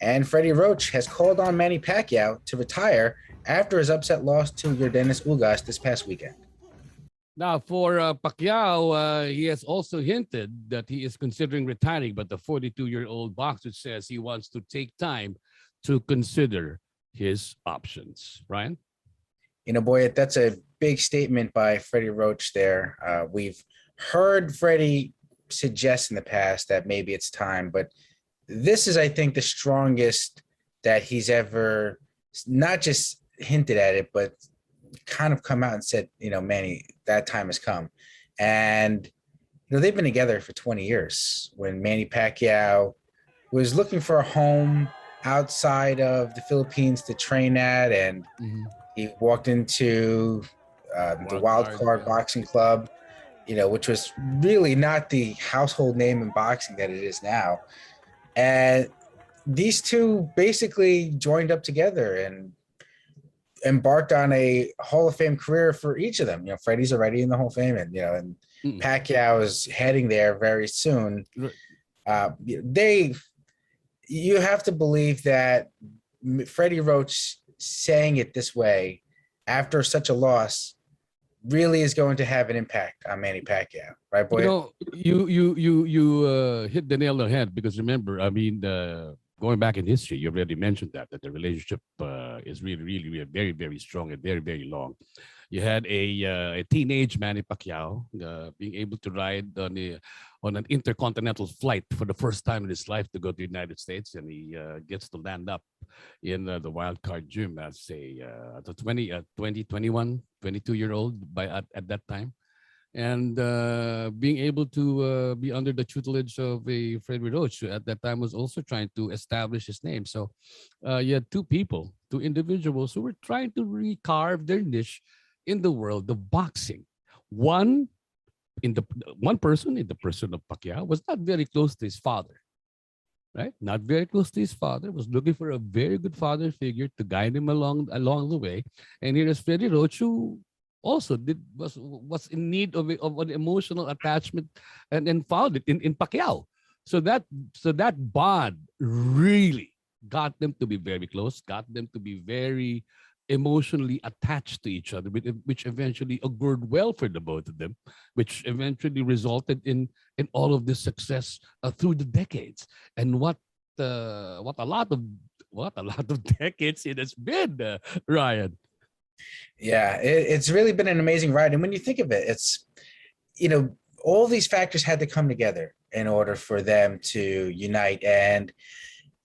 And Freddie Roach has called on Manny Pacquiao to retire after his upset loss to Yordenis Ugas this past weekend. Now, for Pacquiao, he has also hinted that he is considering retiring, but the 42-year-old boxer says he wants to take time to consider his options. Ryan? Boy, that's a big statement by Freddie Roach there. We've heard Freddie suggest in the past that maybe it's time, but this is, I think, the strongest that he's ever not just hinted at it, but kind of come out and said, Manny, that time has come. And, they've been together for 20 years. When Manny Pacquiao was looking for a home outside of the Philippines to train at, and he walked into the Wild Card Boxing Club, which was really not the household name in boxing that it is now. And these two basically joined up together and embarked on a Hall of Fame career for each of them. Freddie's already in the Hall of Fame, and Pacquiao is heading there very soon. You have to believe that Freddie Roach saying it this way after such a loss really is going to have an impact on Manny Pacquiao, right, boy? You hit the nail on the head, because remember, going back in history, you already mentioned that the relationship is really very, very strong and very, very long. You had a teenage Manny Pacquiao being able to ride on an intercontinental flight for the first time in his life to go to the United States, and he gets to land up in the Wild Card Gym as a 22-year-old at that time. And being able to be under the tutelage of a Freddie Roach, who at that time was also trying to establish his name. So you had two individuals who were trying to recarve their niche in the world of boxing. One person in the person of Pacquiao was not very close to his father, right? Not very close to his father, was looking for a very good father figure to guide him along the way. And here is Freddie Roach, who also was in need of an emotional attachment and found it in Pacquiao. So that bond really got them to be very close, got them to be very emotionally attached to each other, which eventually augured well for the both of them, which eventually resulted in all of this success through the decades. And what a lot of decades it has been, Ryan. Yeah, it's really been an amazing ride. And when you think of it, it's, all these factors had to come together in order for them to unite. And,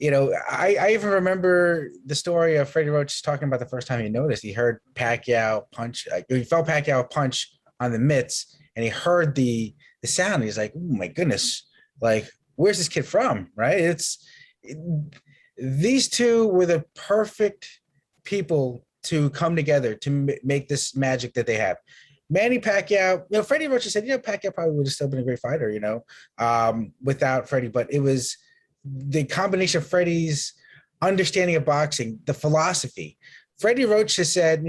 I even remember the story of Freddie Roach talking about the first time he noticed. He heard Pacquiao punch, he felt Pacquiao punch on the mitts, and he heard the sound. He's like, oh my goodness, like, where's this kid from, right? These two were the perfect people to come together to make this magic that they have. Manny Pacquiao, Freddie Roach said, Pacquiao probably would have still been a great fighter, without Freddie, but it was the combination of Freddie's understanding of boxing, the philosophy. Freddie Roach has said,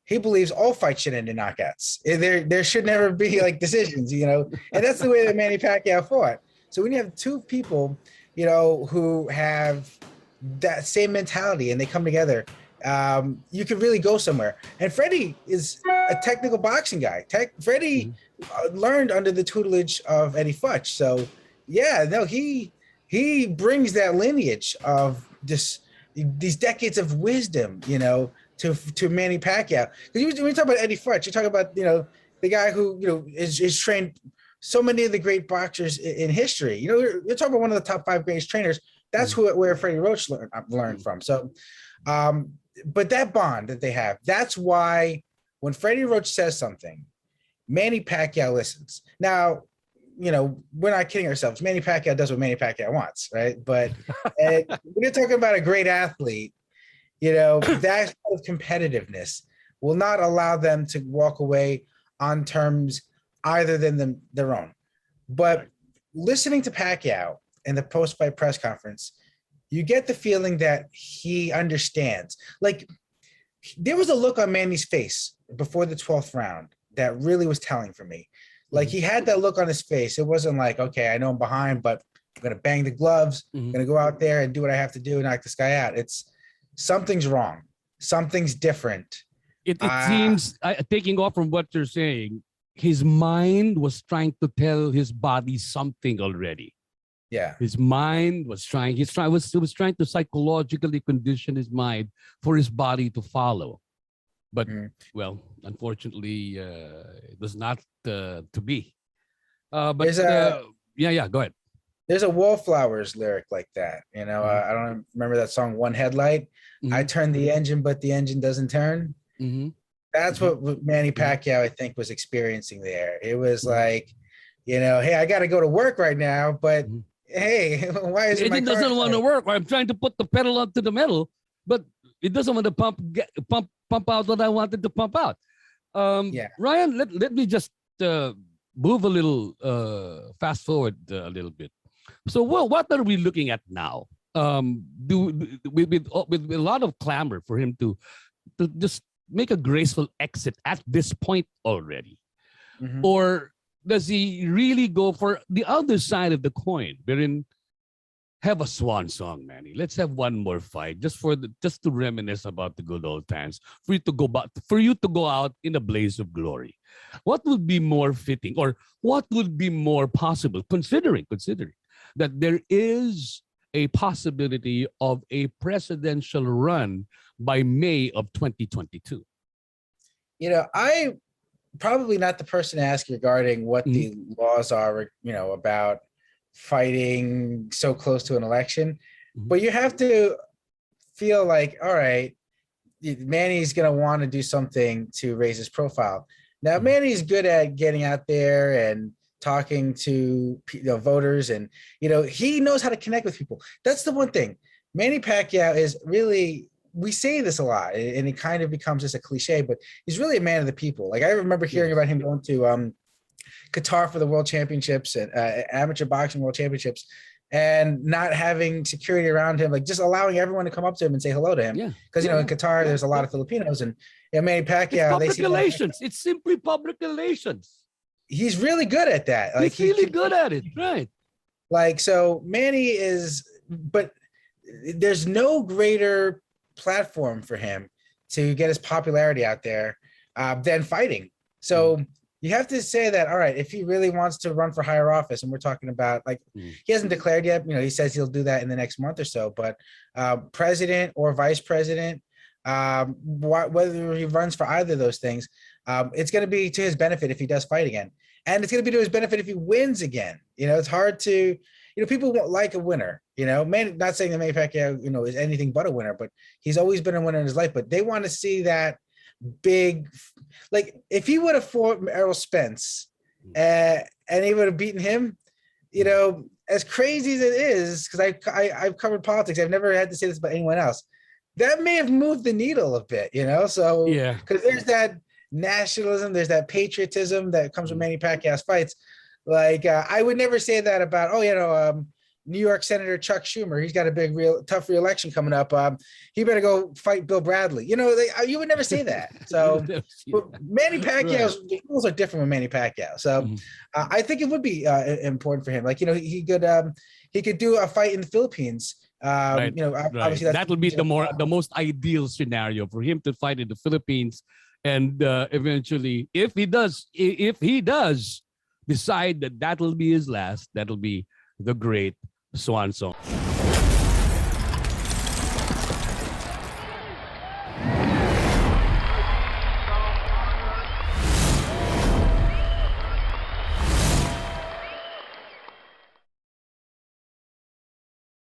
he believes all fights should end in knockouts. There should never be like decisions, and that's the way that Manny Pacquiao fought. So when you have two people, who have that same mentality and they come together, you could really go somewhere. And Freddie is a technical boxing guy. Freddie learned under the tutelage of Eddie Futch. So yeah, no, he brings that lineage of these decades of wisdom, to Manny Pacquiao. Because when you talk about Eddie Futch, you're talking about, the guy who, is trained so many of the great boxers in history. You're talking about one of the top 5 greatest trainers. That's where Freddie Roach learned from. So, but that bond that they have, that's why when Freddie Roach says something, Manny Pacquiao listens. Now, we're not kidding ourselves. Manny Pacquiao does what Manny Pacquiao wants, right? But when you're talking about a great athlete, that kind of competitiveness will not allow them to walk away on terms either than their own. But listening to Pacquiao in the post-fight press conference, you get the feeling that he understands. Like, there was a look on Manny's face before the 12th round that really was telling for me. Like, he had that look on his face. It wasn't like, okay, I know I'm behind, but I'm gonna bang the gloves. I'm Mhm. gonna go out there and do what I have to do and knock this guy out. It's something's wrong. Something's different. It Uh seems, taking off from what you're saying, his mind was trying to tell his body something already. yeah. His mind was trying. He was trying to psychologically condition his mind for his body to follow. But Mhm. well, unfortunately, it was not to be. There's a Yeah, yeah. Go ahead. there's a Wallflowers lyric like that. You know, Mm-hmm. I don't remember that song One Headlight. I Mm-hmm. turn the engine, but the engine doesn't turn. Mm-hmm. That's Mm-hmm. what Manny Mm-hmm. Pacquiao, I think, was experiencing there. It was Mm-hmm. like, hey, I got to go to work right now, but Mm-hmm. hey, why The isn't my engine car doesn't want to starting? work. I'm trying to put the pedal onto the metal, but it doesn't want to pump out what I wanted to pump out. Yeah. Ryan, let me just move a little, fast forward a little bit. So, well, what are we looking at now? With a lot of clamor for him to just make a graceful exit at this point already, Mhm. or does he really go for the other side of the coin, wherein have a swan song, Manny? Let's have one more fight, just to reminisce about the good old times. For you to go out in a blaze of glory. What would be more fitting, or what would be more possible, considering that there is a possibility of a presidential run by May of 2022? I probably not the person to ask regarding what Mhm. the laws are, about fighting so close to an election, Mhm. but you have to feel like, all right, Manny's going to want to do something to raise his profile. Now, Mhm. Manny's good at getting out there and talking to voters, and he knows how to connect with people. That's the one thing. Manny Pacquiao is really. We say this a lot, and it kind of becomes just a cliche, but he's really a man of the people. Like I remember hearing Yes. about him going to Qatar for the World Championships and amateur boxing World Championships, and not having security around him, like just allowing everyone to come up to him and say hello to him. Yeah. Because in Yeah. Qatar, there's a lot of Filipinos, and Manny It's Pacquiao, they public see Manny Pacquiao, relations. It's simply public relations. he's really good at that. Like He's really good at it, right? so Manny is, but there's no greater platform for him to get his popularity out there than fighting. Mm. So you have to say that, all right, if he really wants to run for higher office, and we're talking about, like, he hasn't declared yet, he says he'll do that in the next month or so, but president or vice president, whether he runs for either of those things, it's going to be to his benefit if he does fight again. And it's going to be to his benefit if he wins again. It's hard to, people won't like a winner, not saying that Manny Pacquiao, is anything but a winner, but he's always been a winner in his life. But they want to see that big, like if he would have fought Errol Spence and he would have beaten him, as crazy as it is, because I've covered politics, I've never had to say this about anyone else, that may have moved the needle a bit, so Yeah. because there's that nationalism, there's that patriotism that comes with Manny Pacquiao's fights. Like I would never say that about New York Senator Chuck Schumer. He's got a big, tough re-election coming up. He better go fight Bill Bradley. You would never say that. So, but Manny Pacquiao's the rules are different with Manny Pacquiao. So, I think it would be important for him. Like he could do a fight in the Philippines. Right. Obviously That'll be the most ideal scenario for him to fight in the Philippines, and eventually, if he does decide that that'll be his last, that'll be the great swan song.